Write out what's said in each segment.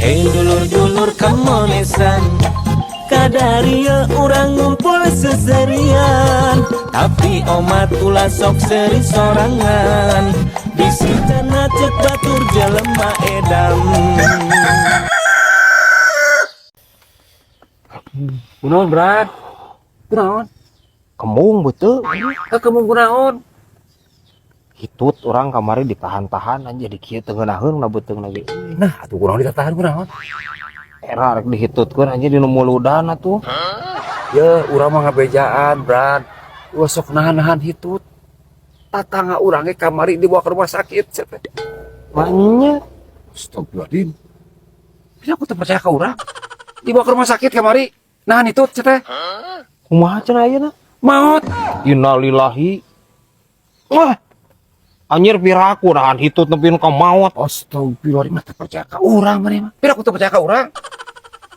Dulur-dulur kemonesan Kadaria orang ngumpul seserian Tapi omat ulah sok seri sorangan Disitana cek batur jelema edam Kunaon berat? Kunaon? Kembung betul. Kemung kunaon? Hitut orang kamari ditahan-tahan aja di kieu teu ngeunaheun na beuteung lagi. Nah, atuh kunaon ditatahan kunaon? Era rek dihitutkeun aja di nu muludan atuh. Ya, urang mah ngabejaan, Brad. Wah, sok nahan-nahan hitut. Tatangga urang ge kamari dibawa ke rumah sakit, cepet. Maknya Astagfirullahaladzim. Bisa aku terpercaya ke urang? Dibawa ke rumah sakit kamari. Nahan hitut, cepet. kumaha cenah ayeuna? Maut. Innalillahi. Wah. Anjir piraku nahan hitut nepi ka maot. Astagfirullahaladzim, mah terpercaya ke urang mah mah. Pira aku terpercaya ke urang?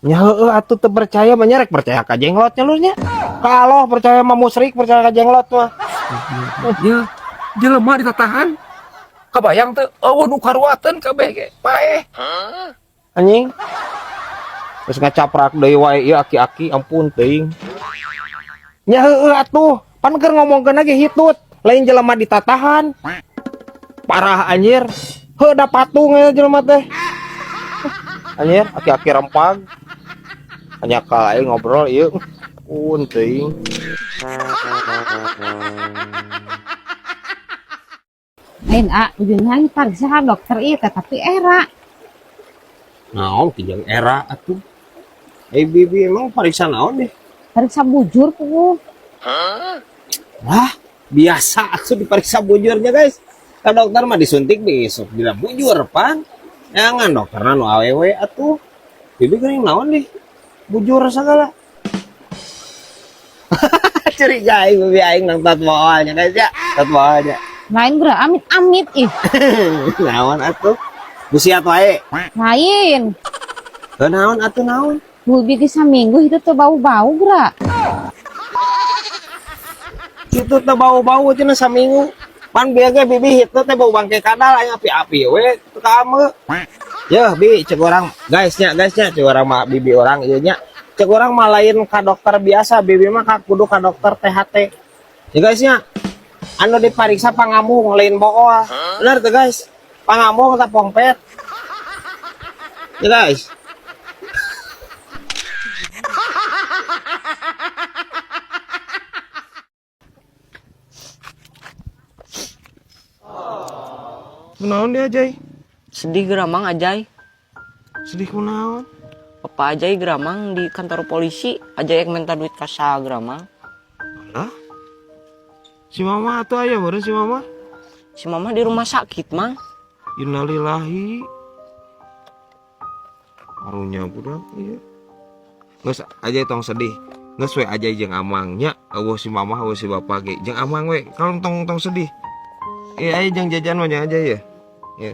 Nya heueuh atuh teu percaya mah nyarek percaya ka jenglot nyalurnya. Kalau percaya mah musyrik, percaya ka jenglot mah. Ya, jelema ditatahan. Kabayang teu, eueuh nu karuateun kabeh ge. Paeh. Anjing. Terus ngacaprak deui wae ieu aki-aki ampun teuing. Nya heueuh atuh, pan keur ngomongkeun lagi hitut, lain jelema ditatahan. Parah anjir. Heuh da patung ya jelema teh. Anjir, aki-aki rempag. Hanya ka aing ngobrol ieu. Pun teuing. Lain ujungnya pariksa ka dokter ieu tapi era. Naon kijang era atuh. Bibi emang pariksa naon deh? Pariksa bujur puguh. Wah, biasa atuh dipariksa bujurnya guys. Ka dokter mah disuntik besok bila bujur pan. Jangan dokterna nu awewe atuh. Bibi geuning naon deh? Bujur segala. Curiga aing bibi aing nang tatwaolnya guys ya. Tatwaolnya. Lain geura amit-amit ih. Naon atuh? Busiat wae. Lain. Teu naon atuh naon? Bubi di saminggu itu tuh bau-bau geura. Itu teh bau-bau cenah saminggu. Pan bieu ge bibi hitut teh bau bangke kadal aya api-api we teu kamu. Yeuh bi cek urang guysnya cek urang mah bibi orang ieu nya. Cek urang mah lain ka dokter biasa, bibi mah kudu ka dokter THT. Ya guysnya. Anu dipariksa pangambung lain bool. Bener tuh guys. Pangambung tak pongpet. Ya guys. Kunaon dia Ajay? Sedih geramang Ajay. Sedih kunaon? Papa Ajay geramang di kantor polisi. Ajay yang minta duit kasa geramang. Lah? Si mama atuh aya meureun si mama? Si mama di rumah sakit mang. Innalillahi. Karunya budak ieu. Geus Ajay tong sedih. Geus we Ajay jeung Amang nya. Eueuh si mama eueuh si bapa ge. Jeung Amang we. Kalau tong sedih. Aya jeung jajan mah nya Ajay ya. Ya.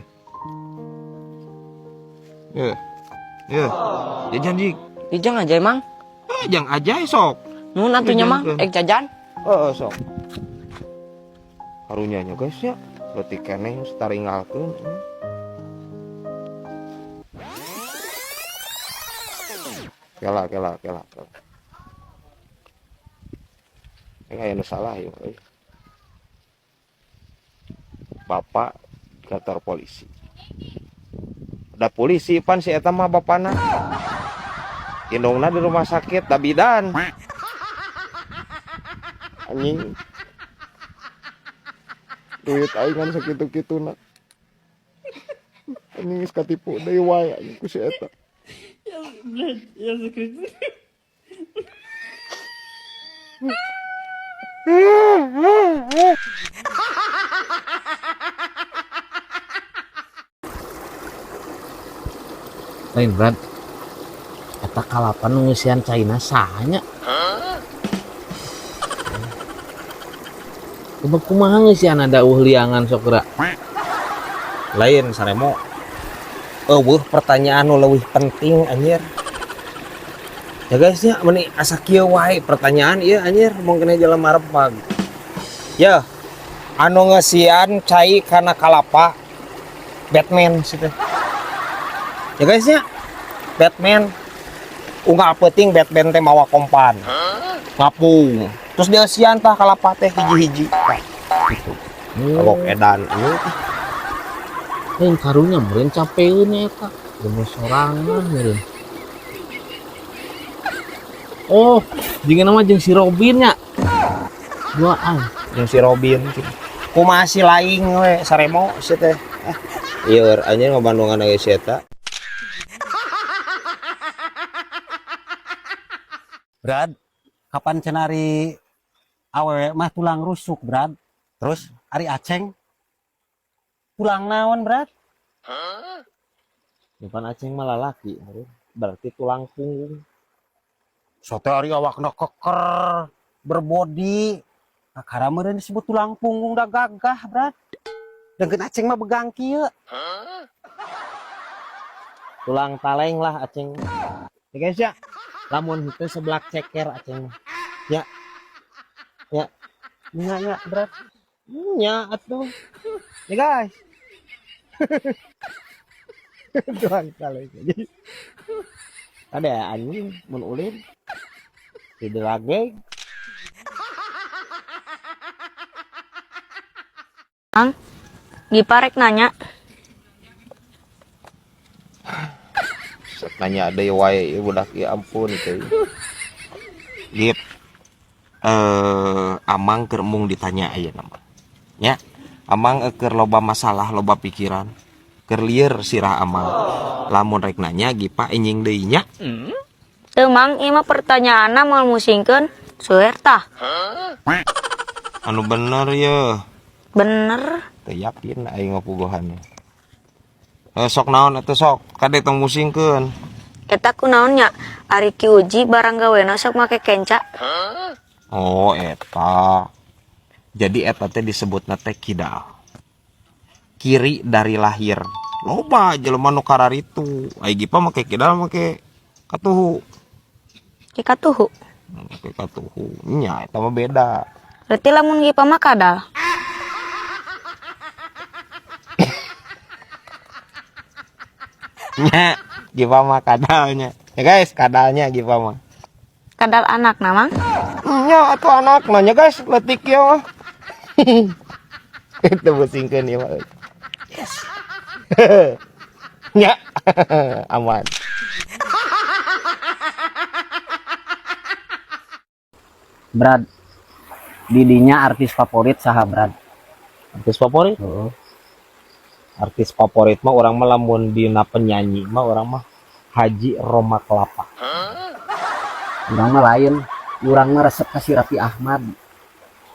Ya. Ya. Jajan dik. Dijang Ajay mang. Jang Ajay sok. Nun atunya mang. Jajan. Heeh sok. Karunya nya guys ya. Berarti keneh taringalkeun. Kela. Aya nu salah ya. Bapak kantor polisi. Da polisi pan si eta mah bapana. Indungna di rumah sakit da bidan. Anjing. Duit aing kan sakitu-kituna. Anjing geus katipu deui wae anjing ku si eta. Ya sakit. Lain Brad. Eta kalapan ngeusian China sahanya. Coba kumaha ngeusian ada liangan sok geura. Lain saremo. Eueuh pertanyaan nu leuwih penting anjir. Ya guys nya meni asa kieu wae pertanyaan ieu anjir mungkin jelema rempag. Ya, anu ngeusian cai kana kalapa Batman situ. Ya guys nya Batman. Unggah penting Batman teh mawa kompan. Ngapung. Terus dia sian tah kalapa teh hiji-hiji. Gitu. Kagok edan ieu teh. Yang karunya meren capeun eta. Geus sorangan meren. Oh, jeung nama jeung si Robin nya. Duaan. Jeung si Robin. Kumaha si laing we saremo si teh. Ieu anjeun ngabandungan ge si eta. Brad, kapan cenari awewe mah tulang rusuk, Brad. Terus Ari Aceng tulang naon, Brad? Bukan aceng mah lalaki, berarti tulang punggung. Sote Ari awakna keker, berbodi. Nah, karena meureun disebut tulang punggung da gagah, Brad. Dengkeun Aceng mah begang kieu. Tulang taleng lah aceng. Ya guys ya, lamun itu sebelah ceker aceng. Ya, ya, Nya Brad. ya atuh. Ya guys. Tulang taleng. Ada anjing mun ulin. Tidak lagi. Giparek nanya. Nanya ada wae budak ya ampun itu. Gip. Amang keur mung ditanya ayeuna mah. Ya. Amang keur loba masalah, loba pikiran. Keur lieur sirah amang. Lamun rek nanya Gipa enjing deui nya. Teu mang ieu mah pertanyaanna moal musingkeun seueur tah. Anu bener ya. Bener. Teu yakin aing ngapugohan. Sok naon atuh sok, kade tong musingkeun. Eta kunaonnya? Ari Ki Uji barang gawena sok make kenca. Oh, eta. Jadi eta teh disebutna teh kidal. Kiri dari lahir. Loba jelema nu kararitu. Ai Gipa make kidal make katuhu. Ki katuhu. Make katuhu. Nya eta mah beda. Berarti lamun Gipa mah kadal. Nya Gipa mah kadalnya. Ya guys, kadalnya Gipa mah. Kadal anak namang. Nya atuh anak nanya guys, letik ya mah. Itu musingkeun ieu mah. Yes. Nya aman. Brad. Didinya artis favorit saha, Brad? Artis favorit? Artis favorit mah orang mah lamun dina penyanyi mah orang mah Haji Roma Kelapa. Urang mah lain. Urang mah resep ka si Raffi Ahmad.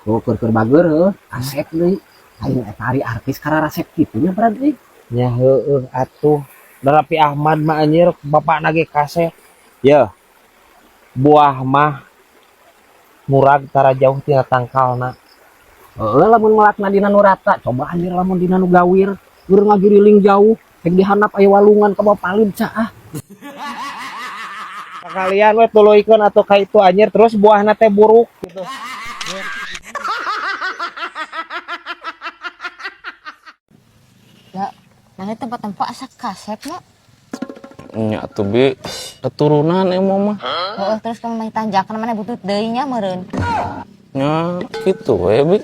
Tuh keur bageur heuh, asep deui. Aing eta ari artis kara resep kitunya, Brad deui. Nya heueuh atuh. Da Raffi Ahmad mah anjir bapakna ge kaset. Ya. Buah mah murag tara jauh tina tangkalna. Heeh, lamun melakna dina nu rata, coba anjir lamun dina nu gawir. Urang ngagiriling jauh, rek dihandap aya walungan ka bapalin caah. Kalian we tuluikeun atuh ka itu anjir terus buahna teh buruk gitu. Ya, nanti tempat-tempat asa kasep mah. Nya tuh bi keturunan emang mah. Terus kamu main tanjakan mana butut deui nya meureun. Nya gitu we bi.